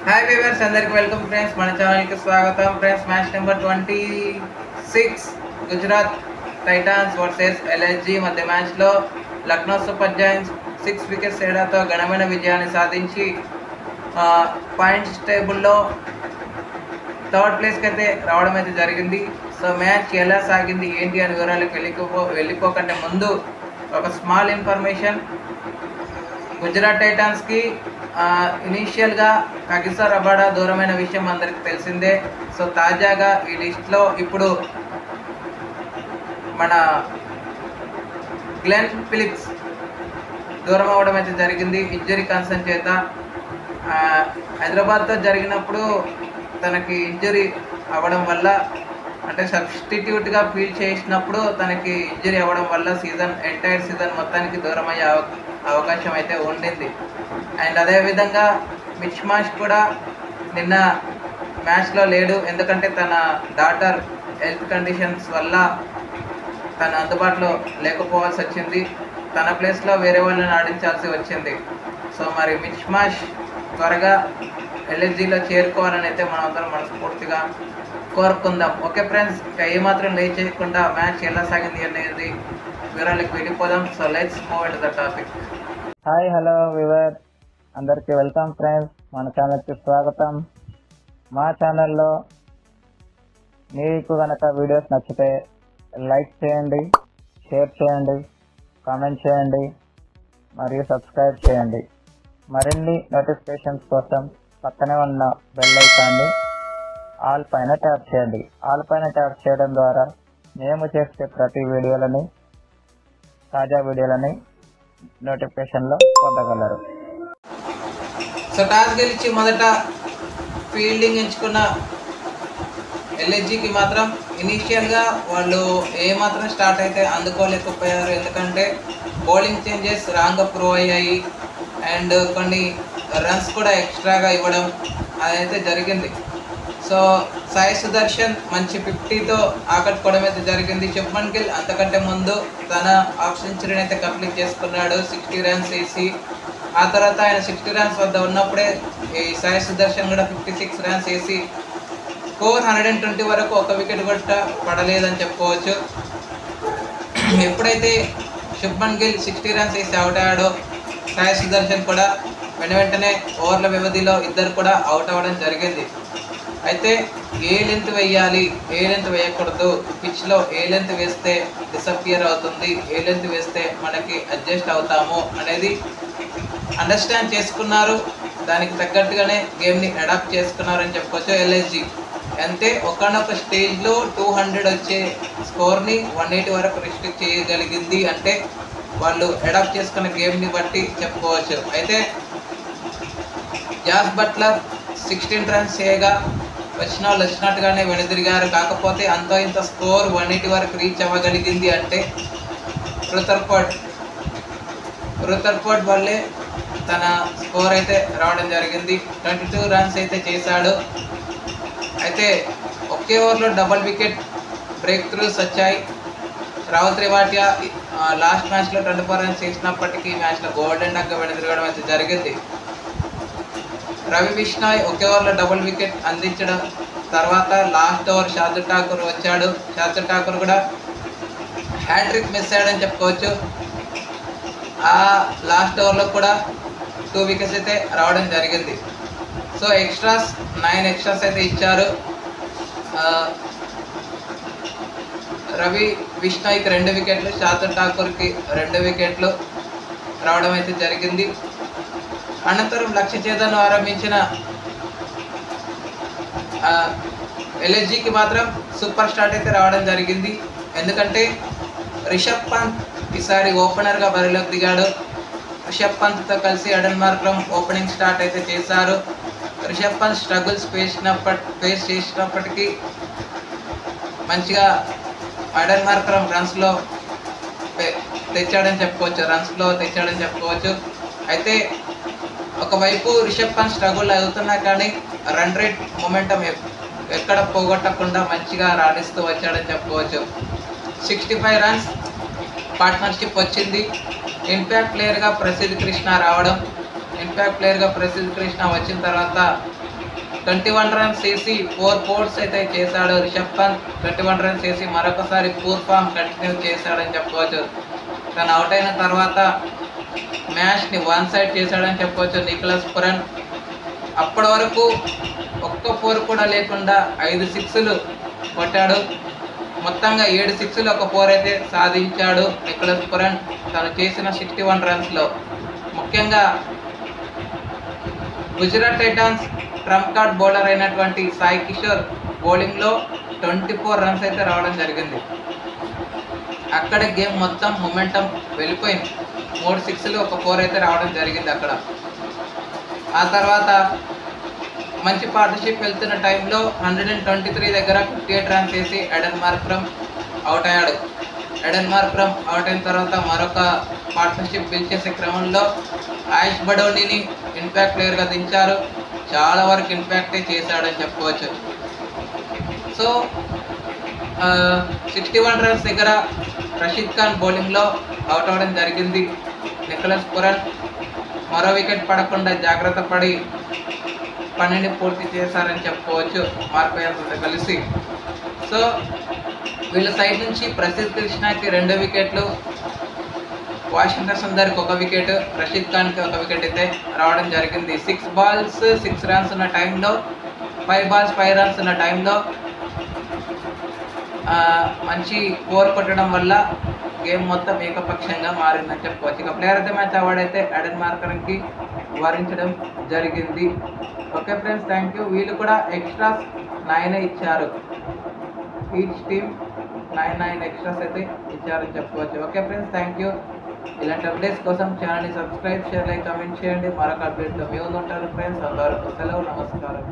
Hi viewers అందరికి welcome friends, మన ఛానల్కి స్వాగతం friends. Match number 26 Gujarat Titans versus LSG మధ్య మ్యాచ్లో లక్నో సూపర్ జైంట్స్ 6 వికెట్స్ తేడాతో ఘనమైన విజయాన్ని సాధించి పాయింట్స్ టేబుల్లో థర్డ్ ప్లేస్కి అయితే రావడం అయితే జరిగింది. సో మ్యాచ్ ఎలా సాగింది ఏంటి అని వివరాలకు వెళ్ళిపోకంటే ముందు ఒక స్మాల్ ఇన్ఫర్మేషన్. గుజరాత్ టైటాన్స్కి ఇనీషియల్గా కగిసర్ రబాడా దూరమైన విషయం అందరికీ తెలిసిందే. సో తాజాగా ఈ లిస్ట్లో ఇప్పుడు మన గ్లెన్ ఫిలిప్స్ దూరం అవ్వడం అయితే జరిగింది ఇంజరీ కన్సర్న్ చేత. హైదరాబాద్తో జరిగినప్పుడు తనకి ఇంజరీ అవ్వడం వల్ల, అంటే సబ్స్టిట్యూట్గా ఫీల్ చేసినప్పుడు తనకి ఇంజరీ అవ్వడం వల్ల ఎంటైర్ సీజన్ మొత్తానికి దూరం అయ్యే అవకాశం అయితే ఉండింది. అండ్ అదేవిధంగా మిచ్ మార్ష్ కూడా నిన్న మ్యాచ్లో లేడు, ఎందుకంటే తన డాటర్ హెల్త్ కండిషన్స్ వల్ల తను అందుబాటులో లేకపోవాల్సి వచ్చింది. తన ప్లేస్లో వేరే వాళ్ళని ఆడించాల్సి వచ్చింది. సో మరి మిచ్ మార్ష్ త్వరగా ఎల్ఎస్జీలో చేరుకోవాలని అయితే మనం అందరం మనస్ఫూర్తిగా కోరుకుందాం. ఓకే ఫ్రెండ్స్, ఇంకా ఏమాత్రం లేట్ చేయకుండా మ్యాచ్ ఎలా సాగింది అనేది వివరాలకు వెళ్ళిపోదాం. So let's move in to the topic. Hi hello we were అందరికీ వెల్కమ్ ఫ్రెండ్స్, మన ఛానల్కి స్వాగతం. మా ఛానల్లో మీకు కనుక వీడియోస్ నచ్చితే లైక్ చేయండి, షేర్ చేయండి, కామెంట్ చేయండి మరియు సబ్స్క్రైబ్ చేయండి. మరిన్ని నోటిఫికేషన్స్ కోసం పక్కనే ఉన్న బెల్ ఐకాన్ని ఆల్ పైన ట్యాప్ చేయండి. ఆల్ పైన ట్యాప్ చేయడం ద్వారా మేము చేసే ప్రతి వీడియోలని, తాజా వీడియోలని నోటిఫికేషన్లో పొందగలరు. సో టాస్ గెలిచి మొదట ఫీల్డింగ్ ఎంచుకున్న ఎల్ఎస్జీకి మాత్రం ఇనీషియల్గా వాళ్ళు ఏమాత్రం స్టార్ట్ అయితే అందుకోలేకపోయారు, ఎందుకంటే బౌలింగ్ చేంజెస్ రాంగ్గా ప్రూవ్ అయ్యాయి అండ్ కొన్ని రన్స్ కూడా ఎక్స్ట్రాగా ఇవ్వడం అదైతే జరిగింది. సో సాయి సుదర్శన్ మంచి 50తో ఆకట్టుకోవడం అయితే జరిగింది. శుభ్మన్ గిల్ అంతకంటే ముందు తన హాఫ్ సెంచరీని అయితే కంప్లీట్ చేసుకున్నాడు 60 రన్స్ వేసి. ఆ తర్వాత ఆయన 60 రన్స్ వద్ద ఉన్నప్పుడే ఈ సాయి సుదర్శన్ కూడా 56 రన్స్ వేసి స్కోర్ 120 వరకు ఒక వికెట్ కూడా పడలేదని చెప్పుకోవచ్చు. ఎప్పుడైతే శుభ్మన్ గిల్ 60 రన్స్ వేసి అవుట్ అయ్యాడో సాయి సుదర్శన్ కూడా వెంటనే ఓవర్ల వ్యవధిలో ఇద్దరు కూడా అవుట్ అవ్వడం జరిగింది. అయితే ఏ లెంత్ వేయాలి, ఏ లెంత్ వేయకూడదు, పిచ్లో ఏ లెంత్ వేస్తే డిసపియర్ అవుతుంది, ఏ లెంత్ వేస్తే మనకి అడ్జస్ట్ అవుతాము అనేది అండర్స్టాండ్ చేసుకున్నారు. దానికి తగ్గట్టుగానే గేమ్ని అడాప్ట్ చేసుకున్నారని చెప్పుకోవచ్చు ఎల్ఎస్జీ. అంటే ఒకనొక స్టేజ్లో 200 వచ్చే స్కోర్ని 180 వరకు రిస్ట్రిక్ట్ చేయగలిగింది అంటే వాళ్ళు అడాప్ట్ చేసుకున్న గేమ్ని బట్టి చెప్పుకోవచ్చు. అయితే జాస్ బట్లర్ 16 రన్స్ చేయగా వచ్చిన వాళ్ళు వచ్చినట్టుగానే వెనుదిరిగారు. కాకపోతే అంతో ఇంత స్కోర్ 180 వరకు రీచ్ అవ్వగలిగింది అంటే రుతర్ఫోర్డ్ వల్లే తన స్కోర్ అయితే రావడం జరిగింది. 22 రన్స్ అయితే చేశాడు. అయితే ఒకే ఓవర్లో డబల్ వికెట్ బ్రేక్ త్రూస్ వచ్చాయి. రాహుల్ త్రిపాఠి లాస్ట్ మ్యాచ్లో 24 రన్స్ చేసినప్పటికీ మ్యాచ్లో గోల్డెన్ డక్గా వెనుదిరగడం అయితే జరిగింది. రవి బిష్నాయ్ ఒకే ఓవర్లో డబుల్ వికెట్ అందించడం తర్వాత లాస్ట్ ఓవర్ షార్దుల్ ఠాకూర్ వచ్చాడు. షార్దుల్ ఠాకూర్ కూడా హ్యాట్రిక్ మిస్ అయ్యాడని చెప్పుకోవచ్చు. ఆ లాస్ట్ ఓవర్లో కూడా 2 వికెట్స్ అయితే రావడం జరిగింది. సో 9 ఎక్స్ట్రాస్ అయితే ఇచ్చారు. రవి బిష్నాయ్కి 2 వికెట్లు, షార్దుల్ ఠాకూర్కి 2 వికెట్లు రావడం అయితే జరిగింది. అనంతరం లక్ష్య ఛేదనను ఆరంభించిన ఎల్ఎస్జీకి మాత్రం సూపర్ స్టార్ట్ అయితే రావడం జరిగింది. ఎందుకంటే రిషబ్ పంత్ ఈసారి ఓపెనర్గా బరిలోకి దిగాడు. రిషబ్ పంత్తో కలిసి అడన్ మార్క్రమ్ ఓపెనింగ్ స్టార్ట్ అయితే చేశారు. రిషబ్ పంత్ స్ట్రగుల్స్ ఫేస్ చేసినప్పటికీ మంచిగా అడన్ మార్క్రమ్ రన్స్లో తెచ్చాడని చెప్పుకోవచ్చు. అయితే ఒకవైపు రిషబ్ పంత్ స్ట్రగుల్ అవుతున్నా కానీ రన్ రేట్ మొమెంటం ఎక్కడ పోగొట్టకుండా మంచిగా రాణిస్తూ వచ్చాడని చెప్పుకోవచ్చు. 65 రన్స్ పార్ట్నర్షిప్ వచ్చింది. ఇంపాక్ట్ ప్లేయర్గా ప్రసిద్ధ్ కృష్ణ రావడం, ఇంపాక్ట్ ప్లేయర్గా ప్రసిద్ధ్ కృష్ణ వచ్చిన తర్వాత 21 రన్స్ చేసి 4 ఫోర్స్ అయితే చేశాడు. రిషబ్ పంత్ 21 రన్స్ చేసి మరొకసారి పూర్ ఫామ్ కంటిన్యూ చేశాడని చెప్పవచ్చు. తను అవుట్ అయిన తర్వాత మ్యాచ్ని 1 సైడ్ చేశాడని చెప్పవచ్చు నికోలస్ పురన్. అప్పటి వరకు ఒక్క 4 కూడా లేకుండా 5 సిక్స్లు కొట్టాడు. మొత్తంగా 7 సిక్స్లు ఒక 4 అయితే సాధించాడు నికోలస్ పురన్ తను చేసిన 61 రన్స్లో. ముఖ్యంగా Gujarat Titans Trump card bowler అయినటువంటి సాయి కిషోర్ బౌలింగ్లో 24 రన్స్ అయితే రావడం జరిగింది. అక్కడ గేమ్ మొత్తం మొమెంటం వెళ్ళిపోయింది. 3 సిక్స్లు ఒక 4 అయితే రావడం జరిగింది అక్కడ. ఆ తర్వాత మంచి పార్ట్నర్షిప్ వెళ్తున్న టైంలో 123 దగ్గర 58 రన్స్ వేసి ఎడెన్ మార్క్రమ్ అవుట్ అయ్యాడు. ఎడెన్ మార్క్రమ్ అవుట్ అయిన తర్వాత మరొక పార్ట్నర్షిప్ బిల్డ్ చేసే క్రమంలో ఆయుష్ బడోనీని ఇంపాక్ట్ ప్లేయర్గా దించారు. చాలా వరకు ఇంపాక్టే చేశాడని చెప్పుకోవచ్చు. సో 61 రన్స్ దగ్గర రషీద్ ఖాన్ బౌలింగ్లో అవుట్ అవ్వడం జరిగింది. నికోలస్ పురన్ మరో వికెట్ పడకుండా జాగ్రత్త పడి పనిని పూర్తి చేశారని చెప్పుకోవచ్చు మార్కయాన్తో కలిసి. సో వీళ్ళ సైడ్ నుంచి ప్రసిద్ధ్ కృష్ణకి 2 వికెట్లు, వాషింగ్టన్ సుందర్కి 1 వికెట్, రషీద్ ఖాన్కి 1 వికెట్ అయితే రావడం జరిగింది. 6 బాల్స్ 6 రన్స్ ఉన్న టైంలో 5 బాల్స్ 5 రన్స్ ఉన్న టైంలో మంచి 4 కొట్టడం వల్ల గేమ్ మొత్తం ఏకపక్షంగా మారిందని చెప్పుకోవచ్చు. ఇక player of the match award అయితే ఎడెన్ మార్క్రమ్కి వరించడం జరిగింది. Okay friends, thank you. వీళ్ళు కూడా ఎక్స్ట్రాస్ 9 ఇచ్చారు. ఈచ్ టీమ్ 9 ఎక్స్ట్రాస్ అయితే ఇచ్చారని చెప్పుకోవచ్చు. Okay friends, thank you. ఇలాంటి అప్డేట్స్ కోసం ఛానల్ని సబ్స్క్రైబ్ చేయాలి, కామెంట్ చేయండి. మరొక అప్డేట్లో మీ ముందు ఉంటారు ఫ్రెండ్స్. అంతవరకు సెలవు, నమస్కారం.